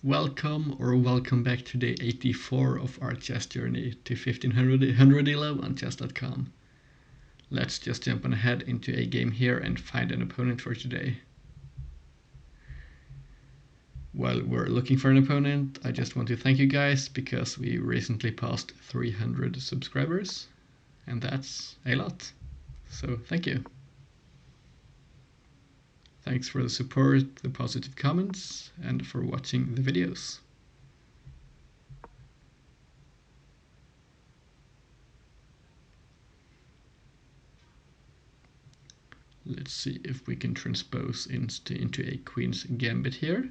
Welcome back to day 84 of our chess journey to 1500 ELO on chess.com. Let's just jump on ahead into a game here and find an opponent for today. While we're looking for an opponent, I just want to thank you guys because we recently passed 300 subscribers, and that's a lot. So thank you. Thanks for the support, the positive comments, and for watching the videos. Let's see if we can transpose into a queen's gambit here.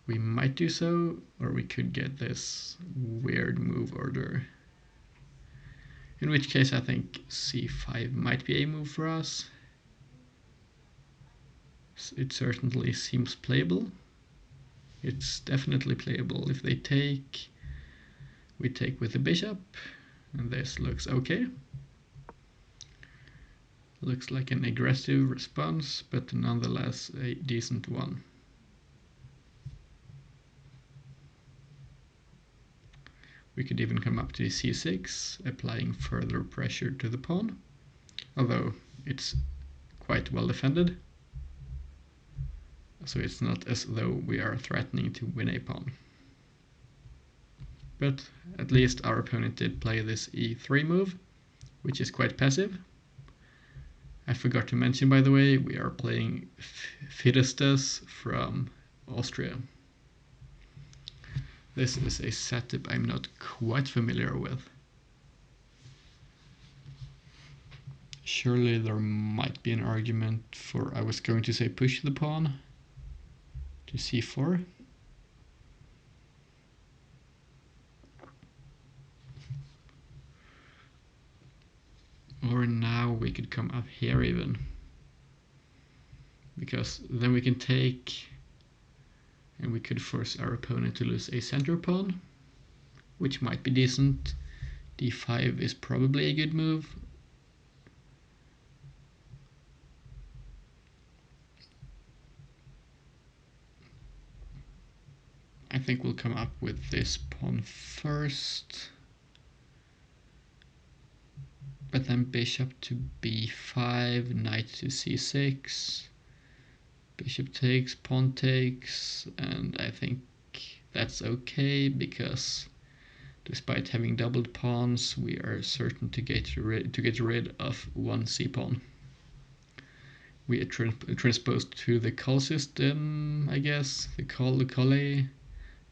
We might do so, or we could get this weird move order. In which case I think c5 might be a move for us. It certainly seems playable. It's definitely playable. If they take, we take with the bishop, and this looks okay. Looks like an aggressive response, but nonetheless a decent one. We could even come up to c6, applying further pressure to the pawn, although it's quite well defended. So it's not as though we are threatening to win a pawn. But at least our opponent did play this e3 move, which is quite passive. I forgot to mention, by the way, we are playing Firestas from Austria. This is a setup I'm not quite familiar with. Surely there might be an argument for, I was going to say push the pawn to c4. Or now we could come up here even, because then we can take, and we could force our opponent to lose a center pawn, which might be decent. d5 is probably a good move. I think we'll come up with this pawn first, but then bishop to b5, knight to c6, bishop takes, pawn takes, and I think that's okay because despite having doubled pawns, we are certain to get rid of one c-pawn. We are transposed to the call system, I guess, the colle,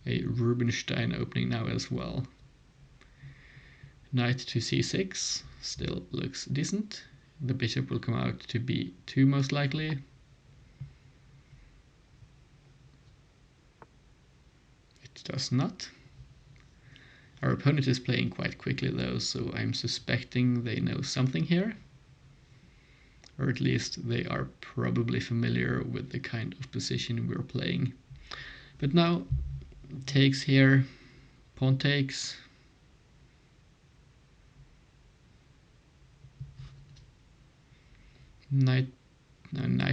a Rubinstein opening now as well. Knight to c6 still looks decent. The bishop will come out to b2 most likely. It does not. Our opponent is playing quite quickly though, so I'm suspecting they know something here. Or at least they are probably familiar with the kind of position we're playing. But now, takes here, pawn takes. Knight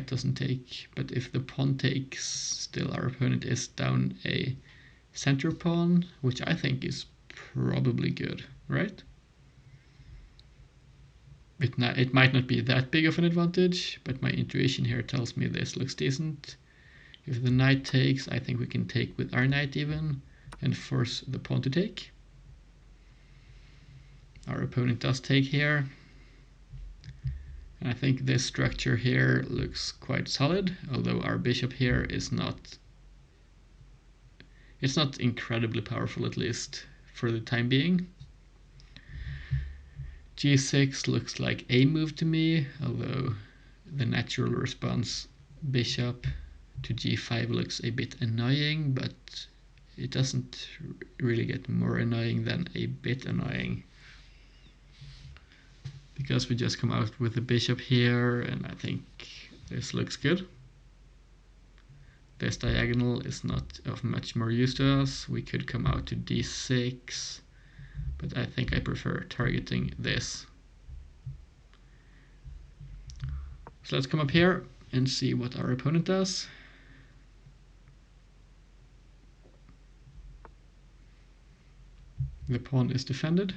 doesn't take, but if the pawn takes, still our opponent is down a center pawn, which I think is probably good, right? It might not be that big of an advantage, but my intuition here tells me this looks decent. If the knight takes, I think we can take with our knight even, and force the pawn to take. Our opponent does take here. And I think this structure here looks quite solid, although our bishop here is not, it's not incredibly powerful, at least for the time being. g6 looks like a move to me, although the natural response bishop to g5 looks a bit annoying, but it doesn't really get more annoying than a bit annoying. Because we just come out with the bishop here, and I think this looks good. This diagonal is not of much more use to us. We could come out to d6, but I think I prefer targeting this. So let's come up here and see what our opponent does. The pawn is defended.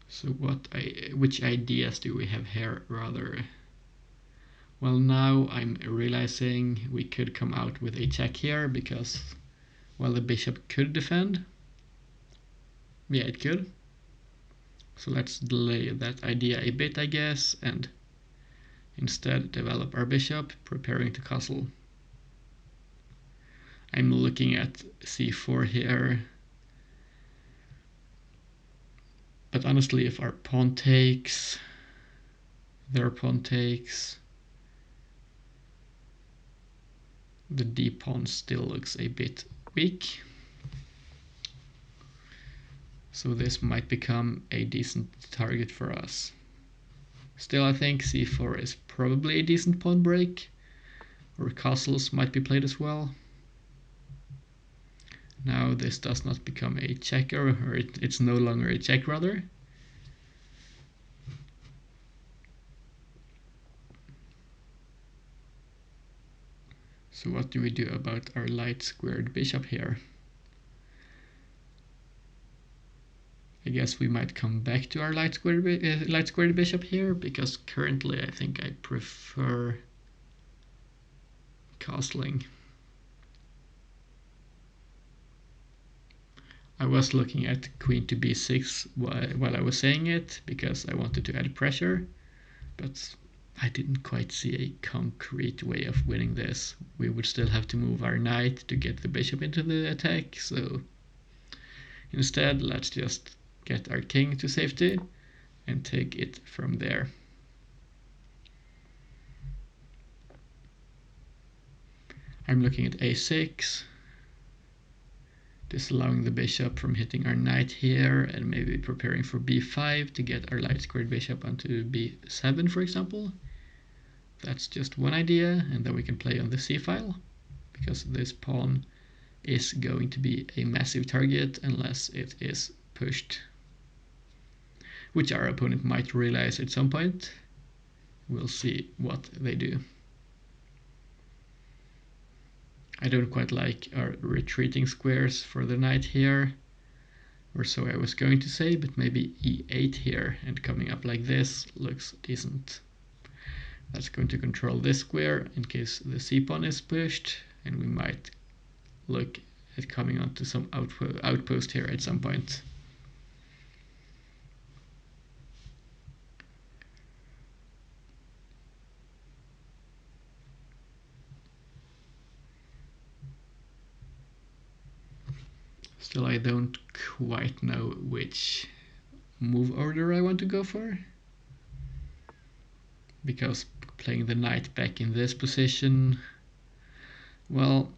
So which ideas do we have here rather? Well, now I'm realizing we could come out with a check here because, well, the bishop could defend. Yeah, it could. So let's delay that idea a bit, I guess, and instead develop our bishop, preparing to castle. I'm looking at c4 here. But honestly, if our pawn takes, their pawn takes, the d pawn still looks a bit weak. So this might become a decent target for us. Still, I think c4 is probably a decent pawn break, or castles might be played as well. Now this does not become a check, or it's no longer a check rather. So what do we do about our light squared bishop here? I guess we might come back to our light squared bishop here, because currently I think I prefer castling. I was looking at queen to b6 while I was saying it, because I wanted to add pressure, but I didn't quite see a concrete way of winning this. We would still have to move our knight to get the bishop into the attack, so instead let's just get our king to safety and take it from there. I'm looking at a6, disallowing the bishop from hitting our knight here, and maybe preparing for b5 to get our light squared bishop onto b7, for example. That's just one idea, and then we can play on the c-file, because this pawn is going to be a massive target unless it is pushed, which our opponent might realize at some point. We'll see what they do. I don't quite like our retreating squares for the knight here, or so I was going to say, but maybe e8 here, and coming up like this looks decent. That's going to control this square in case the c-pawn is pushed, and we might look at coming onto some outpost here at some point. Still, I don't quite know which move order I want to go for, because playing the knight back in this position, well,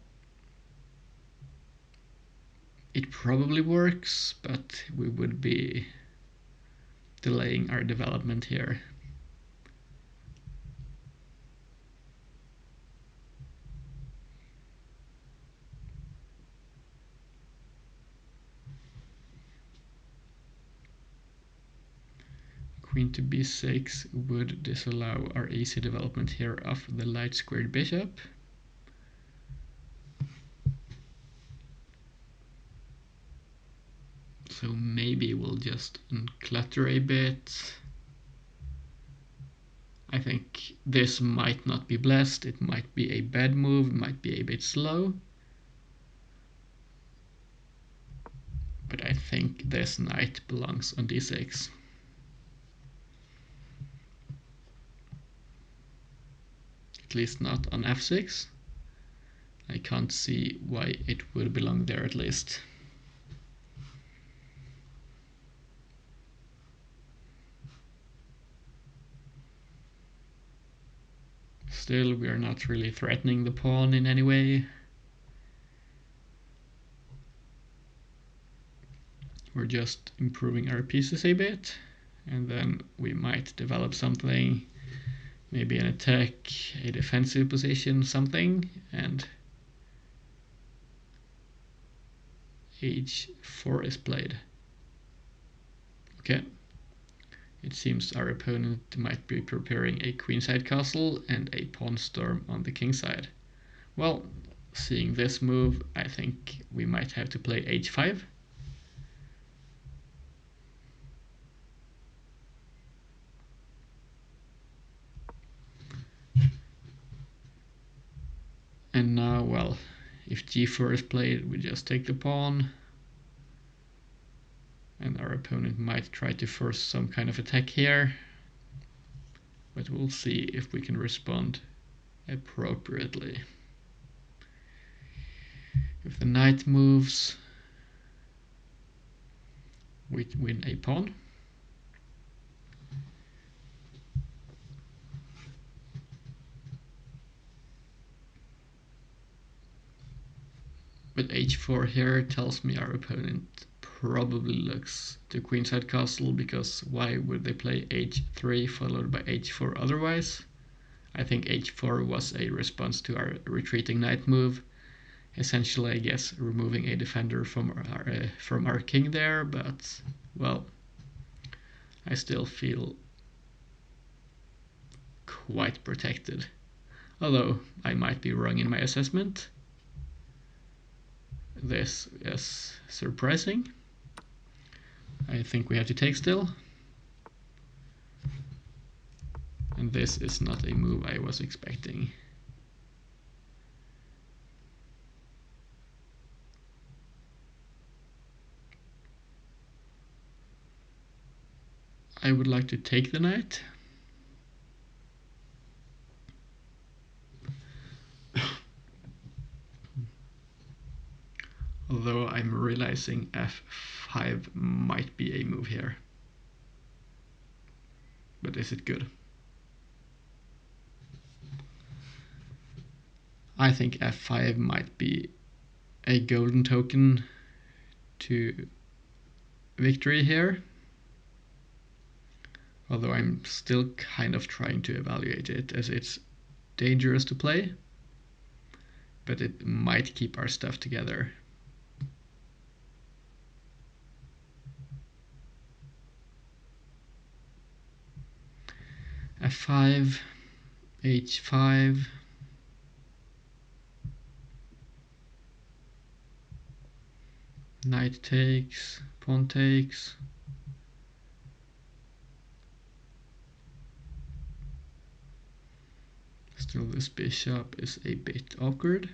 it probably works, but we would be delaying our development here. Queen to b6 would disallow our easy development here of the light squared bishop. So maybe we'll just unclutter a bit. I think this might not be blessed, it might be a bad move, it might be a bit slow. But I think this knight belongs on d6. At least not on f6. I can't see why it would belong there at least. Still, we are not really threatening the pawn in any way. We're just improving our pieces a bit, and then we might develop something, maybe an attack, a defensive position, something, and h4 is played. Okay, it seems our opponent might be preparing a queenside castle and a pawn storm on the kingside. Well, seeing this move, I think we might have to play h5. And now, well, if g4 is played, we just take the pawn. And our opponent might try to force some kind of attack here. But we'll see if we can respond appropriately. If the knight moves, we win a pawn. But h4 here tells me our opponent probably looks to queenside castle, because why would they play h3 followed by h4 otherwise? I think h4 was a response to our retreating knight move. Essentially, I guess, removing a defender from our king there, but, well, I still feel quite protected. Although, I might be wrong in my assessment. This is surprising. I think we have to take still. And this is not a move I was expecting. I would like to take the knight. Although I'm realizing f5 might be a move here. But is it good? I think f5 might be a golden token to victory here. Although I'm still kind of trying to evaluate it, as it's dangerous to play, but it might keep our stuff together. f5, h5, knight takes, pawn takes. Still, this bishop is a bit awkward.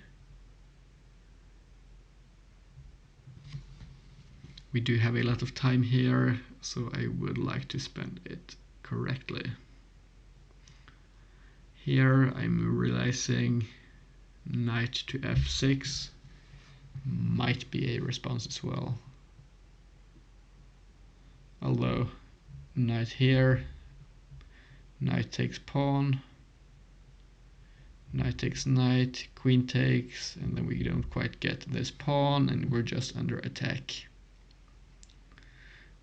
We do have a lot of time here, so I would like to spend it correctly. Here I'm realizing knight to f6 might be a response as well. Although knight here, knight takes pawn, knight takes knight, queen takes, and then we don't quite get this pawn and we're just under attack,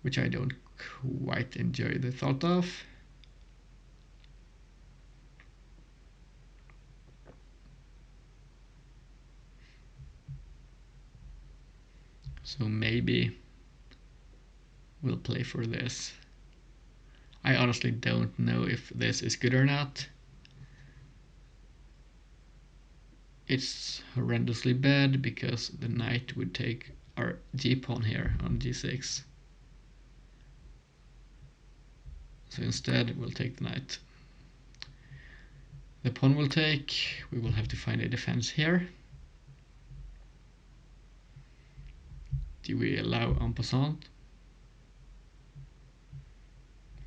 which I don't quite enjoy the thought of. So maybe we'll play for this. I honestly don't know if this is good or not. It's horrendously bad because the knight would take our g-pawn here on g6. So instead we'll take the knight. The pawn will take, we will have to find a defense here. Do we allow en passant?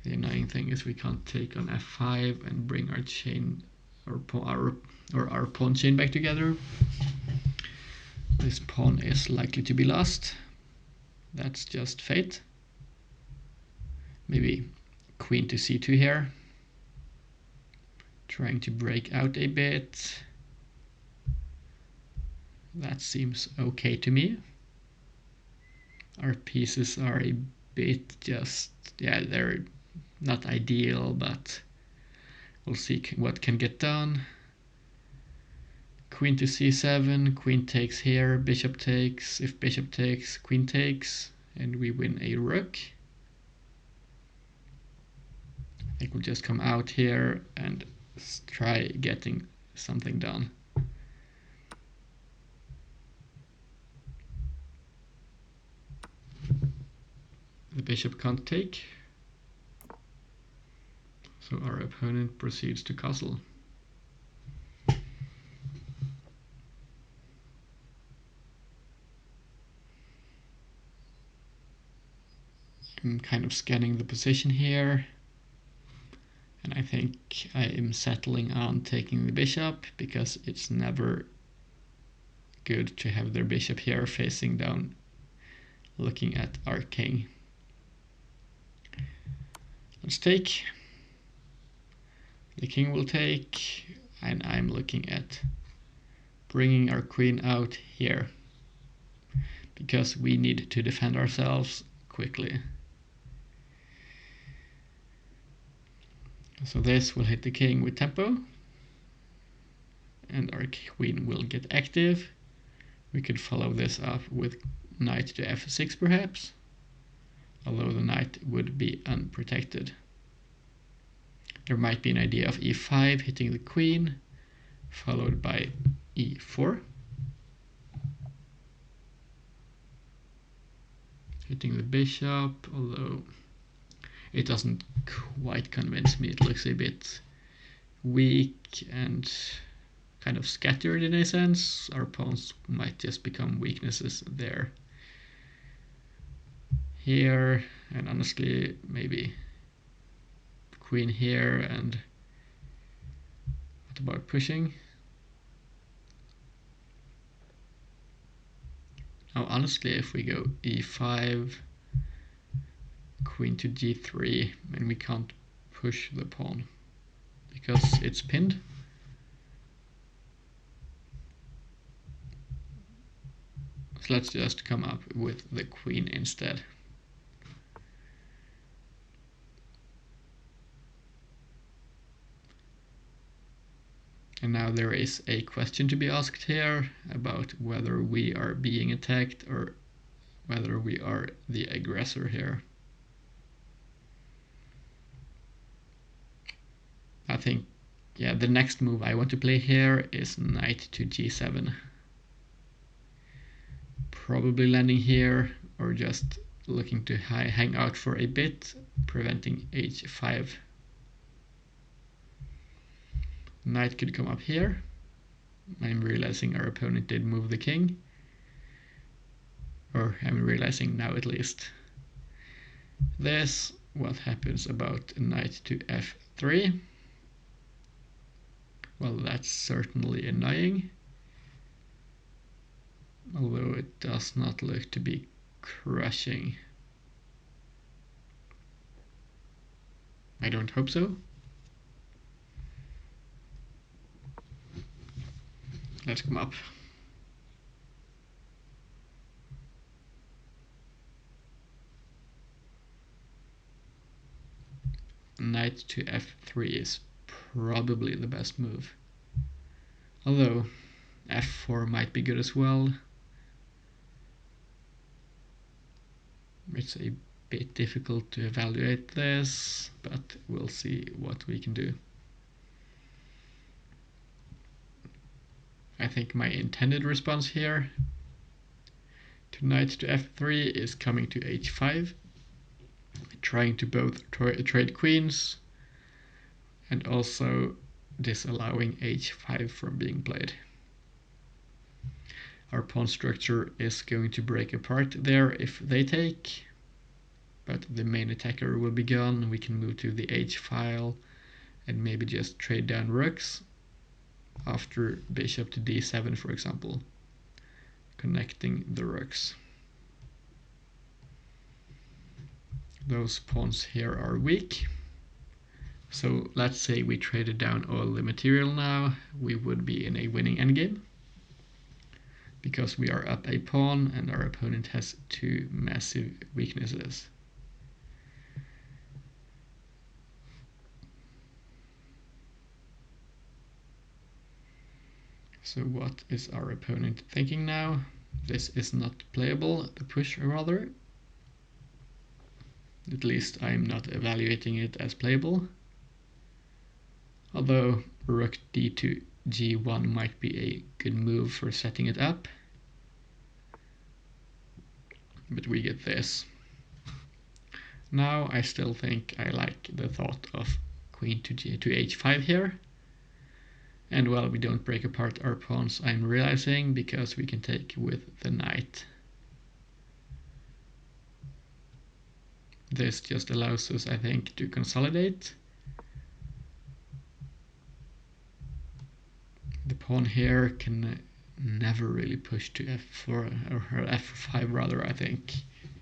The annoying thing is we can't take on f5 and bring our chain, our pawn chain back together. This pawn is likely to be lost. That's just fate. Maybe queen to c2 here. Trying to break out a bit. That seems okay to me. Our pieces are a bit just, yeah, they're not ideal, but we'll see what can get done. Queen to c7, queen takes here, bishop takes, if bishop takes, queen takes, and we win a rook. I could just come out here and try getting something done. The bishop can't take, so our opponent proceeds to castle. I'm kind of scanning the position here, and I think I am settling on taking the bishop, because it's never good to have their bishop here facing down, looking at our king. Let's take. The king will take, and I'm looking at bringing our queen out here, because we need to defend ourselves quickly. So this will hit the king with tempo, and our queen will get active. We could follow this up with knight to f6 perhaps, although the knight would be unprotected. There might be an idea of e5 hitting the queen, followed by e4. Hitting the bishop, although it doesn't quite convince me. It looks a bit weak and kind of scattered in a sense. Our pawns might just become weaknesses there. Here, and honestly, maybe queen here, and what about pushing? Now, honestly, if we go e5, queen to g3, and we can't push the pawn because it's pinned. So let's just come up with the queen instead. And now there is a question to be asked here about whether we are being attacked or whether we are the aggressor here. I think, yeah, the next move I want to play here is knight to g7. Probably landing here, or just looking to hang out for a bit, preventing h5. Knight could come up here. I'm realizing our opponent did move the king. Or I'm realizing now at least. This, what happens about knight to f3? Well, that's certainly annoying. Although it does not look to be crushing. I don't hope so. Let's come up. Knight to f3 is probably the best move. Although f4 might be good as well. It's a bit difficult to evaluate this, but we'll see what we can do. I think my intended response here to knight to f3 is coming to h5, trying to both trade queens and also disallowing h5 from being played. Our pawn structure is going to break apart there if they take, but the main attacker will be gone. We can move to the h file and maybe just trade down rooks after bishop to d7, for example, connecting the rooks. Those pawns here are weak. So let's say we traded down all the material now, we would be in a winning endgame, because we are up a pawn and our opponent has two massive weaknesses. So what is our opponent thinking now? This is not playable, the push rather. At least I'm not evaluating it as playable. Although rook d2 g1 might be a good move for setting it up. But we get this. Now I still think I like the thought of queen to h5 here. And while we don't break apart our pawns, I'm realizing, because we can take with the knight. This just allows us, I think, to consolidate. The pawn here can never really push to f4, or f5 rather, I think.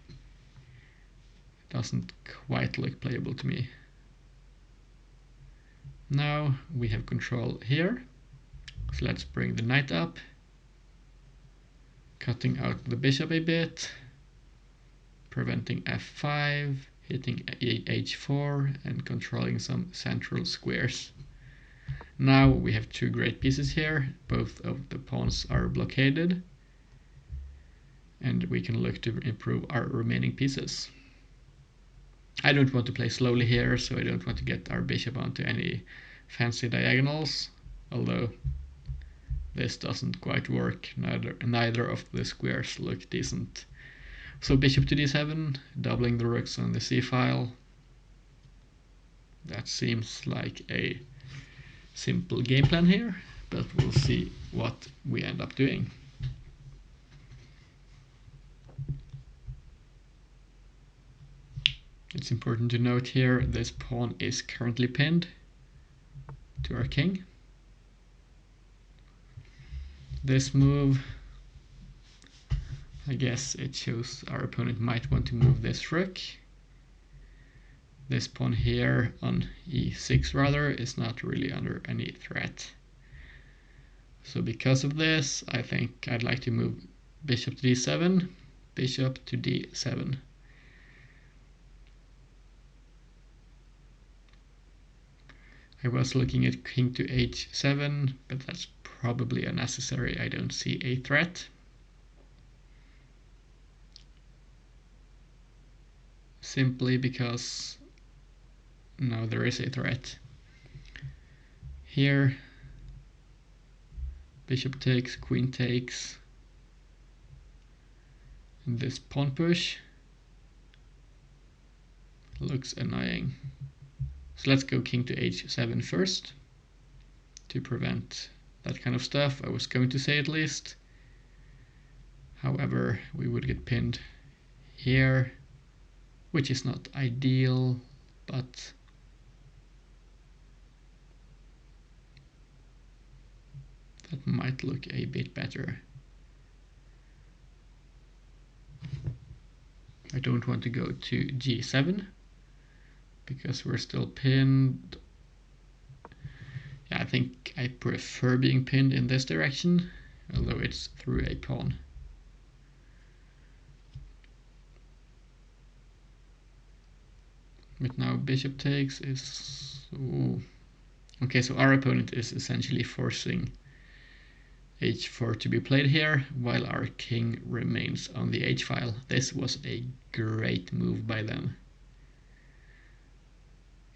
It doesn't quite look playable to me. Now we have control here, so let's bring the knight up, cutting out the bishop a bit, preventing f5, hitting h4, and controlling some central squares. Now we have two great pieces here, both of the pawns are blockaded, and we can look to improve our remaining pieces. I don't want to play slowly here, so I don't want to get our bishop onto any fancy diagonals, although this doesn't quite work. Neither of the squares look decent. So bishop to d7, doubling the rooks on the c-file. That seems like a simple game plan here, but we'll see what we end up doing. It's important to note here, this pawn is currently pinned to our king. This move, I guess it shows our opponent might want to move this rook. This pawn here on e6 rather is not really under any threat. So because of this, I think I'd like to move bishop to d7, bishop to d7. I was looking at king to h7, but that's probably unnecessary. I don't see a threat. Simply because no, there is a threat. Here, bishop takes, queen takes, and this pawn push looks annoying. So let's go king to h7 first to prevent that kind of stuff. I was going to say at least. However, we would get pinned here, which is not ideal, but that might look a bit better. I don't want to go to g7 because we're still pinned. Yeah, I think I prefer being pinned in this direction, although it's through a pawn. But now bishop takes is... Ooh. Okay, so our opponent is essentially forcing h4 to be played here, while our king remains on the h-file. This was a great move by them.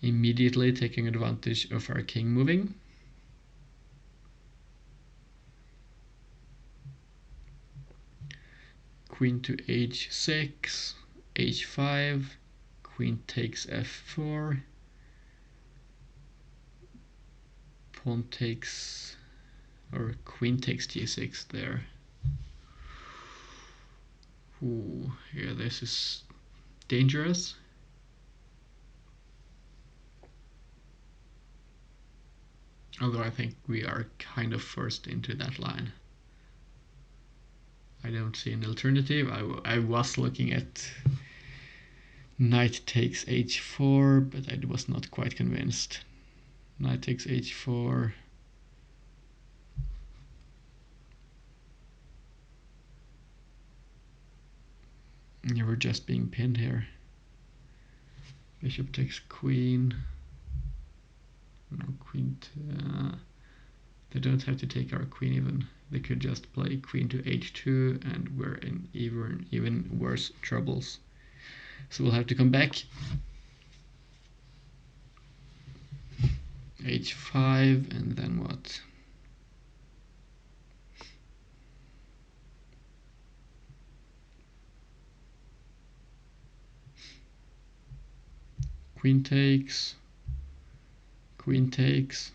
Immediately taking advantage of our king moving. Queen to h6, h5, queen takes f4, pawn takes, or queen takes g6 there. Ooh, yeah, this is dangerous. Although I think we are kind of forced into that line. I don't see an alternative. I was looking at knight takes h4, but I was not quite convinced. Knight takes h4. You were just being pinned here. Bishop takes queen. No, queen to... they don't have to take our queen even. They could just play queen to h2 and we're in even worse troubles. So we'll have to come back. h5, and then what? Queen takes, queen takes.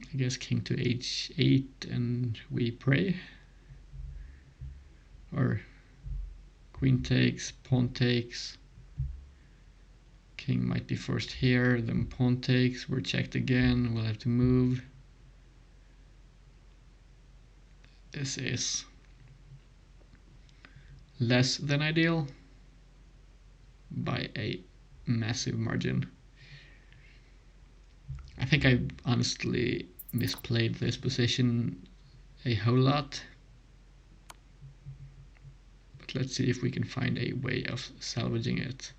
I guess king to h8 and we pray. Or queen takes, pawn takes. King might be forced here, then pawn takes, we're checked again, we'll have to move. This is less than ideal by a massive margin. I think I honestly misplayed this position a whole lot. But let's see if we can find a way of salvaging it.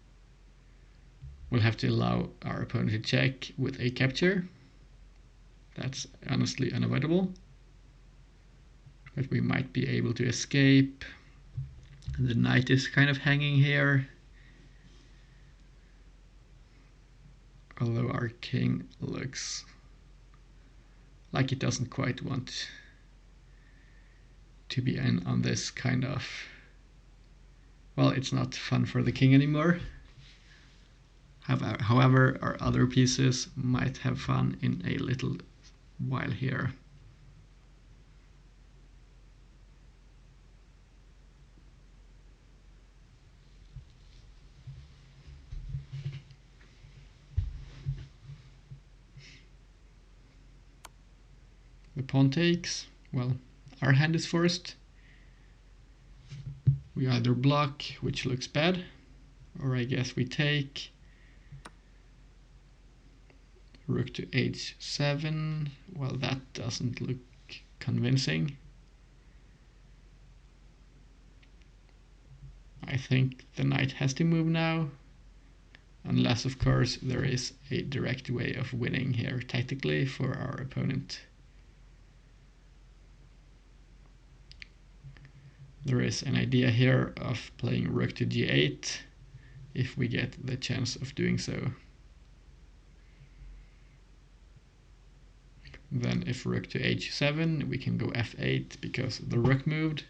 We'll have to allow our opponent to check with a capture. That's honestly unavoidable. But we might be able to escape. The knight is kind of hanging here. Although our king looks like it doesn't quite want to be in on this kind of... Well, it's not fun for the king anymore. However, our other pieces might have fun in a little while here. The pawn takes. Well, our hand is forced. We either block, which looks bad, or I guess we take. Rook to h7. Well, that doesn't look convincing. I think the knight has to move now. Unless, of course, there is a direct way of winning here tactically for our opponent. There is an idea here of playing rook to g8 if we get the chance of doing so. Then if rook to h7, we can go f8 because the rook moved.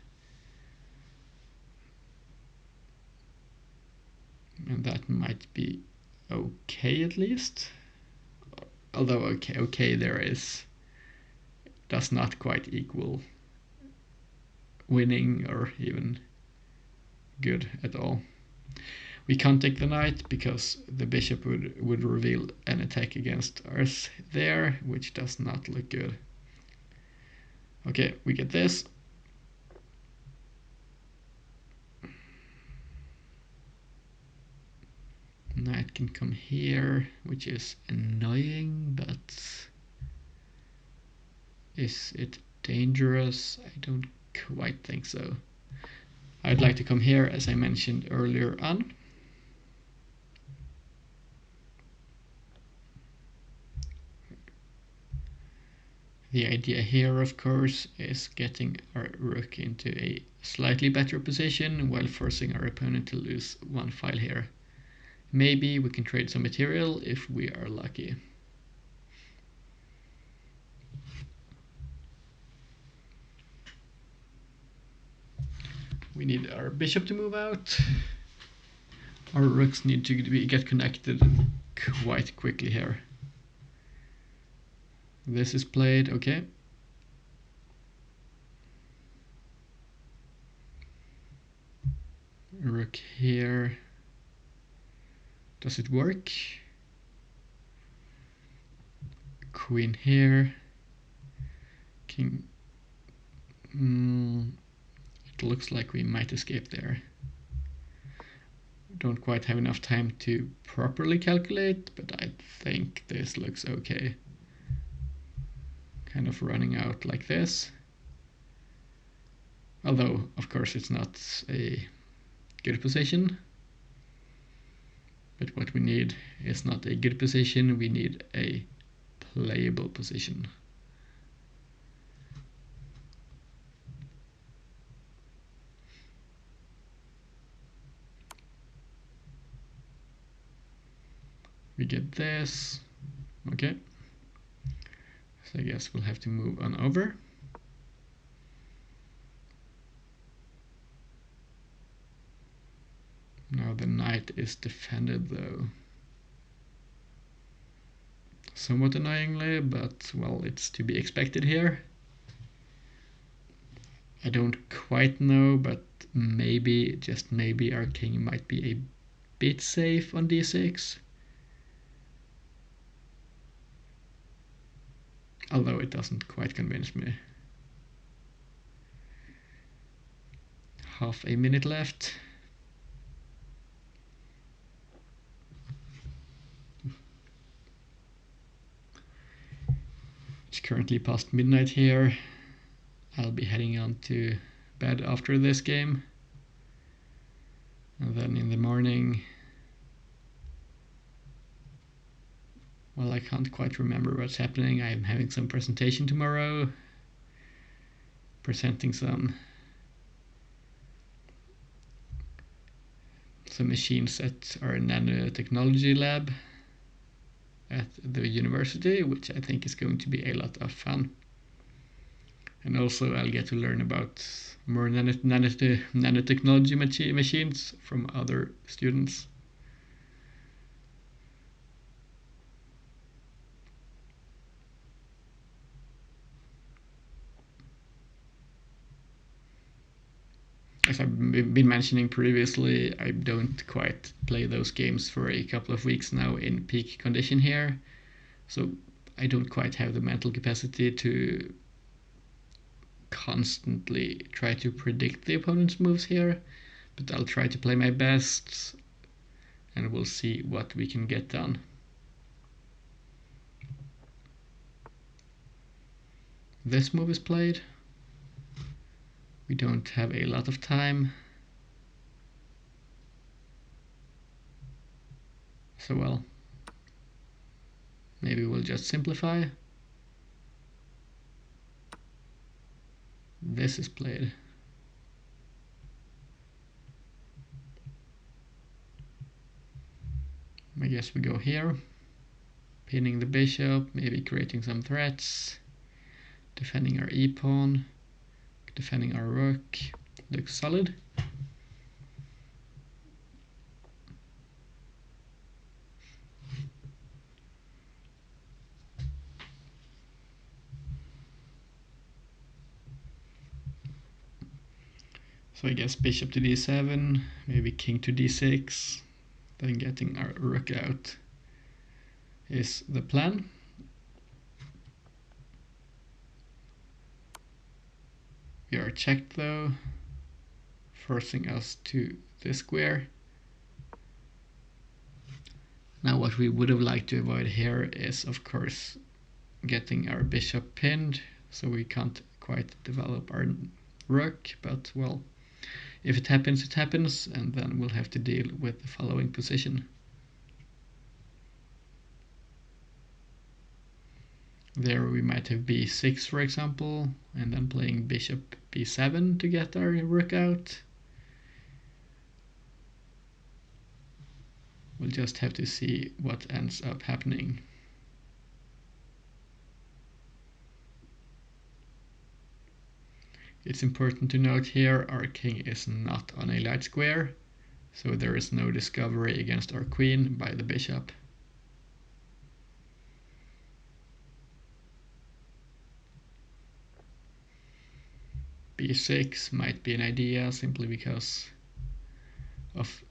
And that might be okay at least. Although okay there is, does not quite equal winning or even good at all. We can't take the knight because the bishop would reveal an attack against us there, which does not look good. Okay, we get this. Knight can come here, which is annoying, but is it dangerous? I don't quite think so. I'd like to come here, as I mentioned earlier on. The idea here, of course, is getting our rook into a slightly better position while forcing our opponent to lose one file here. Maybe we can trade some material if we are lucky. We need our bishop to move out. Our rooks need to get connected quite quickly here. This is played, okay. Rook here. Does it work? Queen here. King. It looks like we might escape there. Don't quite have enough time to properly calculate, but I think this looks okay. Kind of running out like this. Although, of course, it's not a good position. But what we need is not a good position, we need a playable position. We get this. Okay. So I guess we'll have to move on over. Now the knight is defended though. Somewhat annoyingly, but well, it's to be expected here. I don't quite know, but maybe, just maybe, our king might be a bit safe on d6. Although it doesn't quite convince me. Half a minute left. It's currently past midnight here. I'll be heading on to bed after this game. And then in the morning, well, I can't quite remember what's happening. I'm having some presentation tomorrow, presenting some machines at our nanotechnology lab at the university, which I think is going to be a lot of fun. And also I'll get to learn about more nanotechnology machines from other students. As I've been mentioning previously, I don't quite play those games for a couple of weeks now in peak condition here, so I don't quite have the mental capacity to constantly try to predict the opponent's moves here, but I'll try to play my best and we'll see what we can get done. This move is played. We don't have a lot of time, so well, maybe we'll just simplify. This is played. I guess we go here, pinning the bishop, maybe creating some threats, defending our e-pawn, defending our rook. Looks solid. So I guess bishop to d7, maybe king to d6, then getting our rook out is the plan. We are checked though, forcing us to this square. Now what we would have liked to avoid here is of course getting our bishop pinned, so we can't quite develop our rook, but well, if it happens, it happens, and then we'll have to deal with the following position. There we might have b6 for example, and then playing bishop b7 to get our rook out. We'll just have to see what ends up happening. It's important to note here our king is not on a light square, so there is no discovery against our queen by the bishop. b6 might be an idea simply because of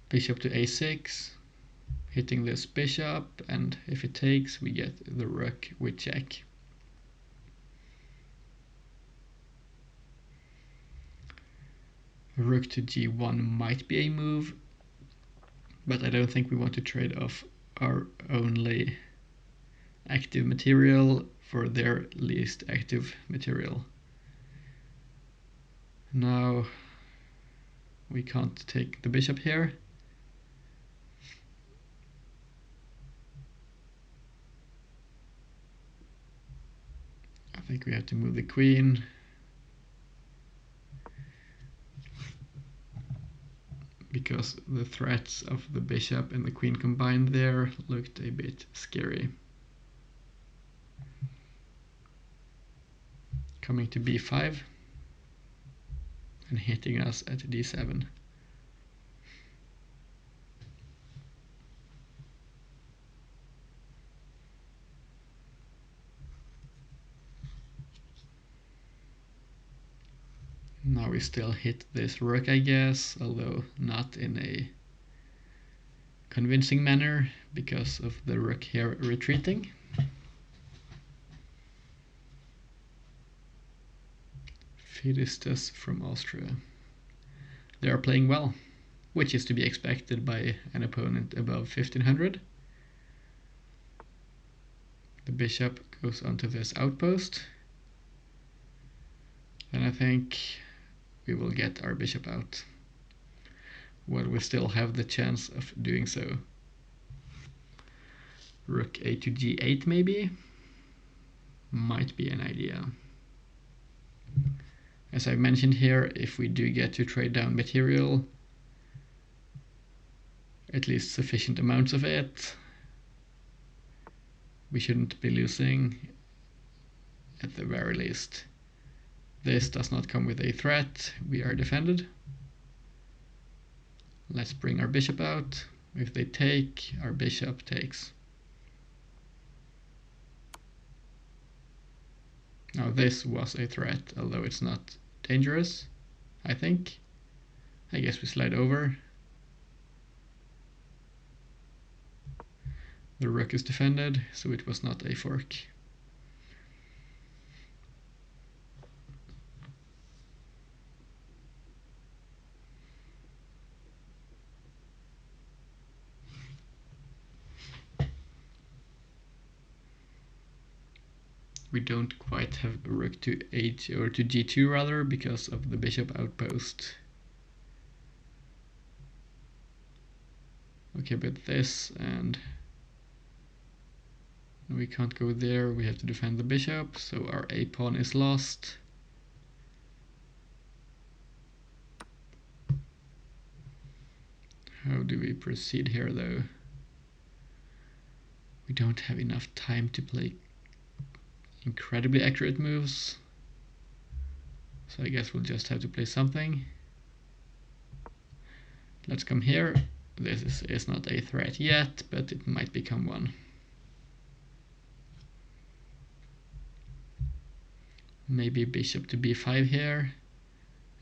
bishop to a6, hitting this bishop, and if it takes we get the rook with check. Rook to g1 might be a move, but I don't think we want to trade off our only active material for their least active material. Now we can't take the bishop here. I think we have to move the queen. because the threats of the bishop and the queen combined there looked a bit scary. Coming to b5 and hitting us at d7. Now we still hit this rook, I guess, although not in a convincing manner because of the rook here retreating. Filistus from Austria. They are playing well, which is to be expected by an opponent above 1500. The bishop goes onto this outpost, and I think we will get our bishop out. Well, we still have the chance of doing so. Rook a to g8 maybe? Might be an idea. As I mentioned here, if we do get to trade down material, at least sufficient amounts of it, we shouldn't be losing at the very least. This does not come with a threat, we are defended. Let's bring our bishop out. If they take, our bishop takes. Now this was a threat, although it's not dangerous, I think. I guess we slide over. The rook is defended, so it was not a fork. We don't quite have rook to h or to g2 rather because of the bishop outpost. Okay, but this, and we can't go there, we have to defend the bishop, so our a pawn is lost. How do we proceed here though? We don't have enough time to play incredibly accurate moves, so I guess we'll just have to play something. Let's come here. This is not a threat yet, but it might become one. Maybe bishop to b5 here,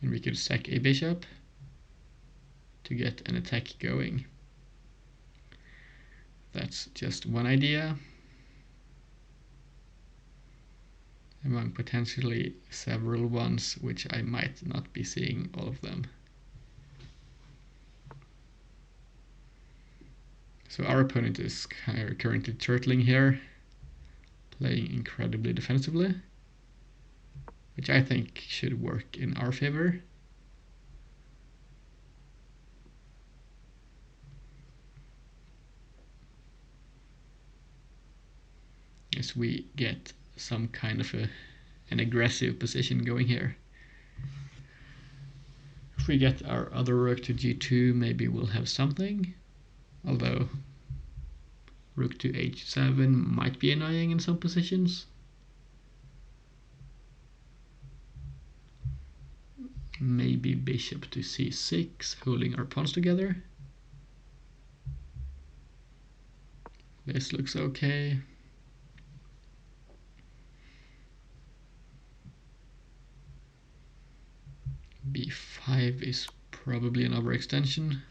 and we could sack a bishop to get an attack going. That's just one idea among potentially several ones, which I might not be seeing all of them. So our opponent is currently turtling here, playing incredibly defensively, which I think should work in our favor. As we get some kind of an aggressive position going here. If we get our other rook to g2, maybe we'll have something, although rook to h7 might be annoying in some positions. Maybe bishop to c6, holding our pawns together. This looks okay. b5 is probably an overextension.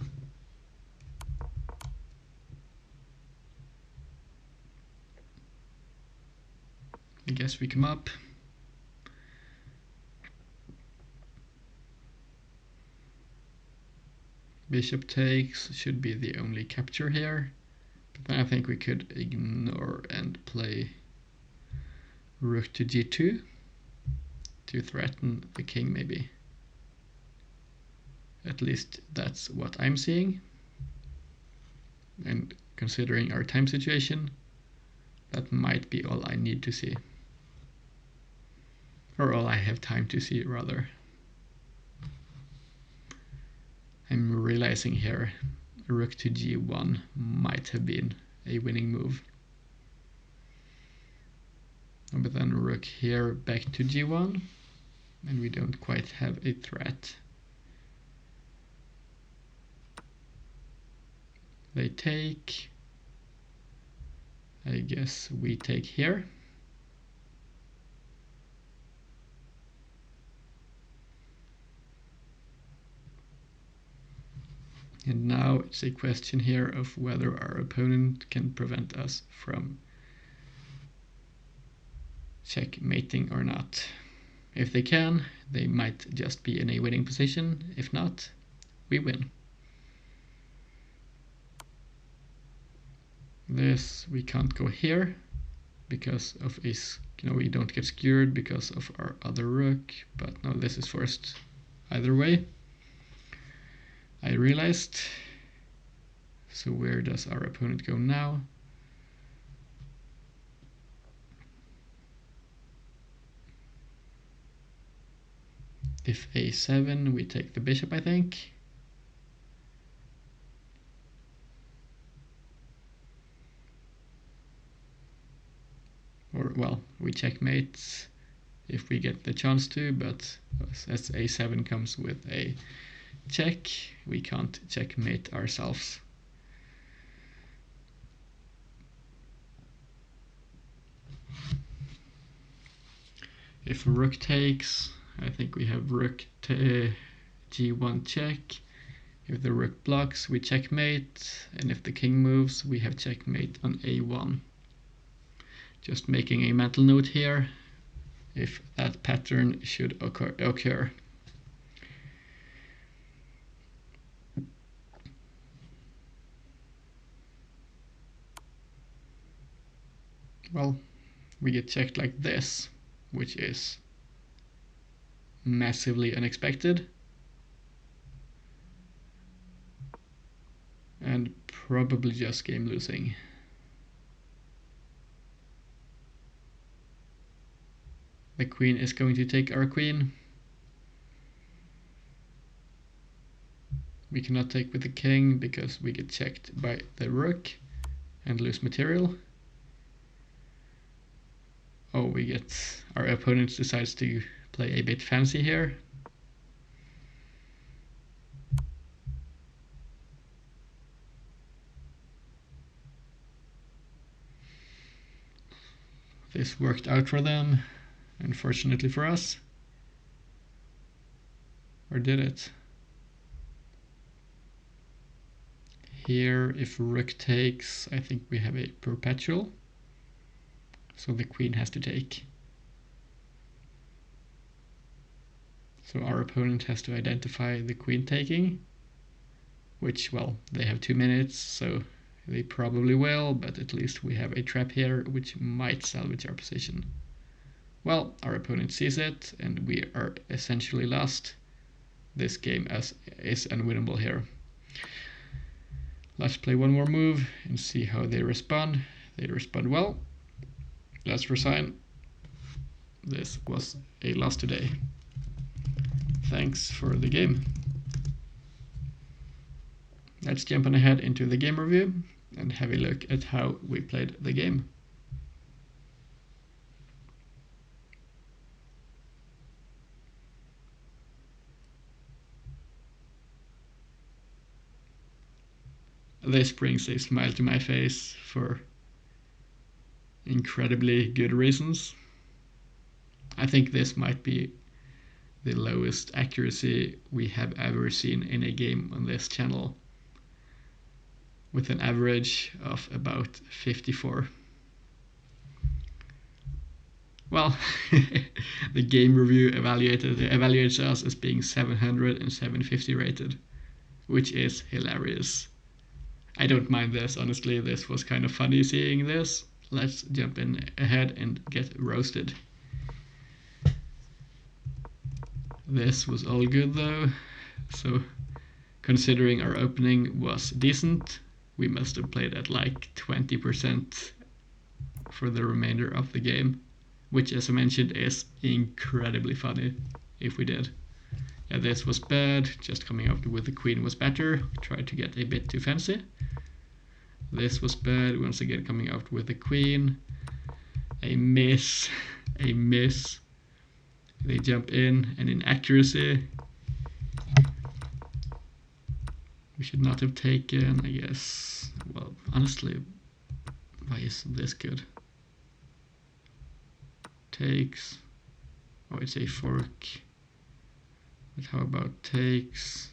I guess we come up. Bishop takes should be the only capture here, but then I think we could ignore and play rook to g2 to threaten the king maybe. At least that's what I'm seeing. And considering our time situation, that might be all I need to see. Or all I have time to see, rather. I'm realizing here rook to g1 might have been a winning move. But then rook here back to g1, and we don't quite have a threat. They take. I guess we take here. And now it's a question here of whether our opponent can prevent us from checkmating or not. If they can, they might just be in a winning position. If not, we win. This, we can't go here because of we don't get skewered because of our other rook, but no, this is forced either way. I realized. So where does our opponent go now? If a7, we take the bishop, I think. Or, well, we checkmate if we get the chance to, but as a7 comes with a check, we can't checkmate ourselves. If rook takes, I think we have rook to g1 check. If the rook blocks, we checkmate, and if the king moves, we have checkmate on a1. Just making a mental note here, if that pattern should occur. Well, we get checked like this, which is massively unexpected. And probably just game losing. The queen is going to take our queen. We cannot take with the king because we get checked by the rook and lose material. Oh, our opponent decides to play a bit fancy here. This worked out for them, unfortunately for us. Or did it? Here, if rook takes, I think we have a perpetual. So the queen has to take. So our opponent has to identify the queen taking, which, well, they have 2 minutes, so they probably will, but at least we have a trap here which might salvage our position. Well, our opponent sees it, and we are essentially lost. This game is unwinnable here. Let's play one more move and see how they respond. They respond well. Let's resign. This was a loss today. Thanks for the game. Let's jump on ahead into the game review and have a look at how we played the game. This brings a smile to my face for incredibly good reasons. I think this might be the lowest accuracy we have ever seen in a game on this channel, with an average of about 54. Well, the game review evaluates us as being 700 and 750 rated, which is hilarious. I don't mind this, honestly. This was kind of funny seeing this. Let's jump in ahead and get roasted. This was all good though, so considering our opening was decent, we must have played at like 20% for the remainder of the game, which, as I mentioned, is incredibly funny if we did. This was bad, just coming out with the queen was better. Tried to get a bit too fancy. This was bad, once again coming out with the queen. A miss, a miss. They jump in, an inaccuracy. We should not have taken, I guess. Well, honestly, why is this good? Takes. Oh, it's a fork. But how about takes?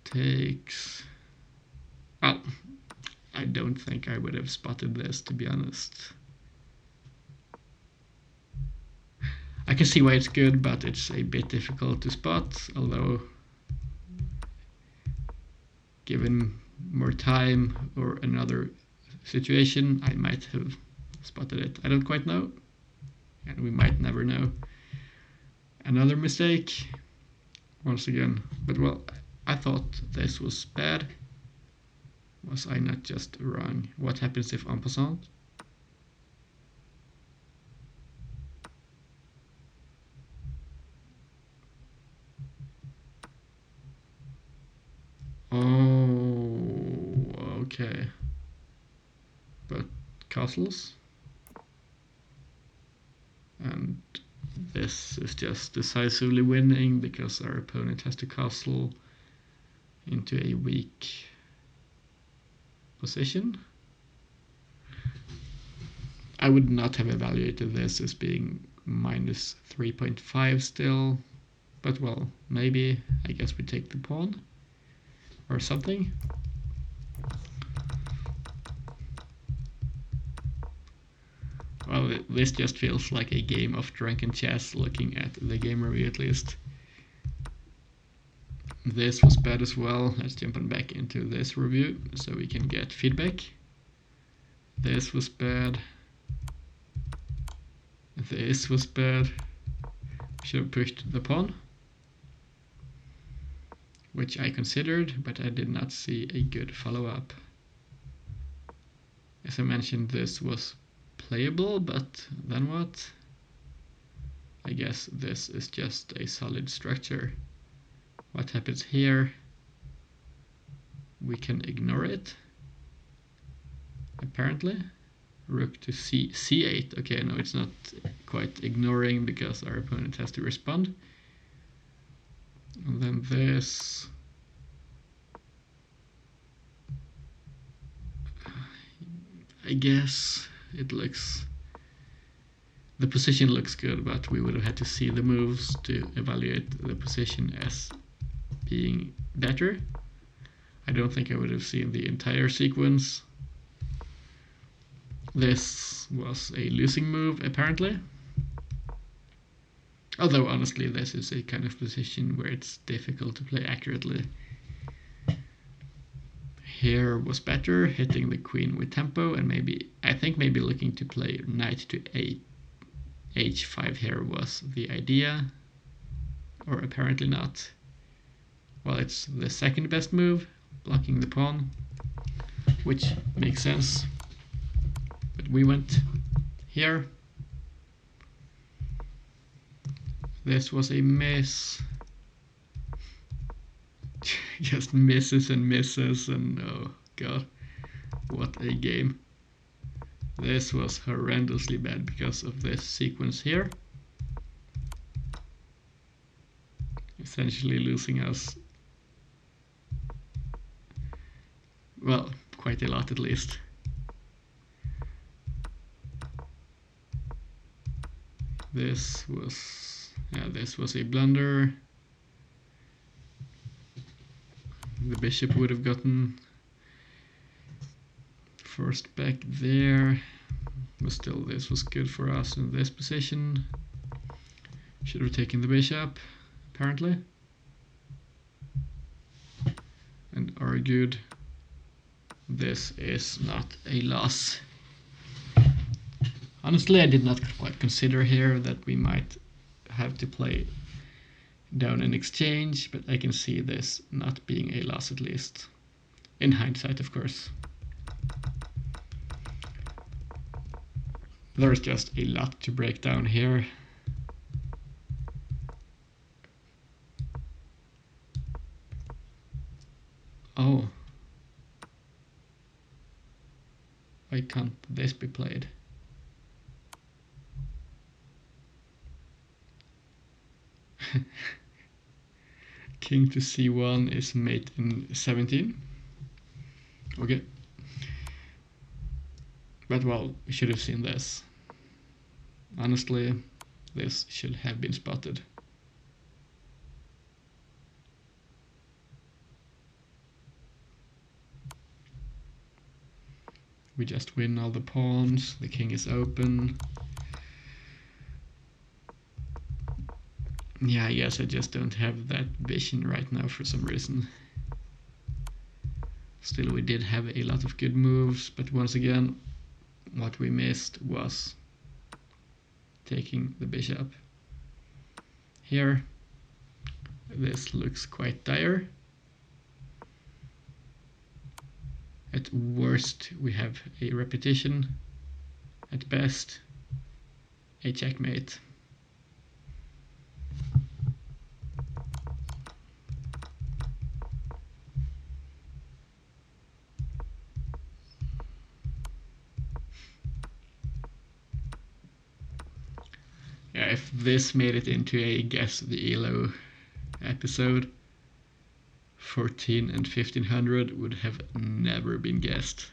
Takes. Oh, I don't think I would have spotted this, to be honest. I can see why it's good, but it's a bit difficult to spot, although given more time or another situation, I might have spotted it. I don't quite know, and we might never know. Another mistake, once again, but well, I thought this was bad. Was I not just wrong? What happens if en passant? Oh, okay. But castles? And this is just decisively winning because our opponent has to castle into a weak position. I would not have evaluated this as being minus 3.5 still, but well, maybe, I guess we take the pawn or something. Well, this just feels like a game of drunken chess, looking at the game review at least. This was bad as well. Let's jump on back into this review so we can get feedback. This was bad. This was bad. Should have pushed the pawn, which I considered, but I did not see a good follow-up. As I mentioned, this was playable, but then what? I guess this is just a solid structure. What happens here? We can ignore it, apparently. Rook to c8. Okay, no, it's not quite ignoring because our opponent has to respond. And then this. I guess it looks. The position looks good, but we would have had to see the moves to evaluate the position as being better. I don't think I would have seen the entire sequence. This was a losing move, apparently. Although, honestly, this is a kind of position where it's difficult to play accurately. Here was better, hitting the queen with tempo, and I think maybe looking to play knight to h5 here was the idea. Or apparently not. Well, it's the second best move, blocking the pawn, which makes sense. But we went here. This was a miss. Just misses and misses, and oh god, what a game. This was horrendously bad because of this sequence here. Essentially losing us, well, quite a lot at least. This was a blunder. The bishop would have gotten forced back there, but still this was good for us in this position. Should have taken the bishop, apparently, and argued this is not a loss. Honestly, I did not quite consider here that we might have to play down an exchange, but I can see this not being a loss, at least. In hindsight, of course. There's just a lot to break down here. Why can't this be played? King to c1 is mate in 17. Okay. But well, we should have seen this. Honestly, this should have been spotted. We just win all the pawns, the king is open. Yeah, I guess I just don't have that vision right now for some reason. Still, we did have a lot of good moves, but once again, what we missed was taking the bishop. Here, this looks quite dire. At worst, we have a repetition. At best, a checkmate. Yeah, if this made it into a Guess the ELO episode, 14 and 1500 would have never been guessed.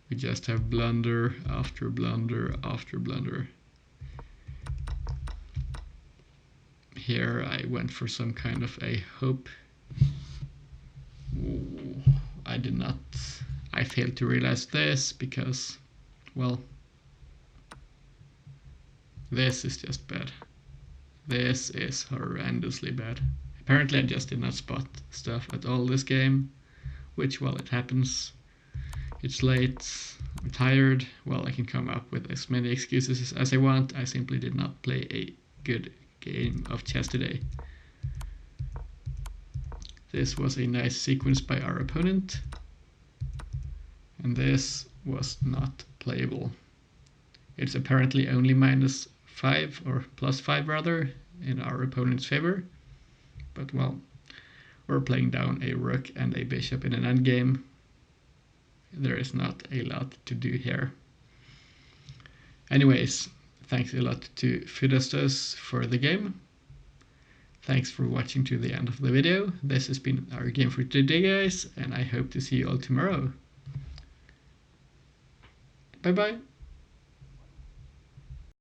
We just have blunder after blunder after blunder. Here I went for some kind of a hope. Ooh, I failed to realize this because, well, this is just bad. This is horrendously bad. Apparently I just did not spot stuff at all this game, which, well, it happens. It's late, I'm tired, well, I can come up with as many excuses as I want. I simply did not play a good game of chess today. This was a nice sequence by our opponent, and this was not playable. It's apparently only -5 or +5 rather in our opponent's favor, but well, we're playing down a rook and a bishop in an endgame. There is not a lot to do here. Anyways, thanks a lot to Fidestus for the game. Thanks for watching to the end of the video. This has been our game for today, guys, and I hope to see you all tomorrow. Bye bye.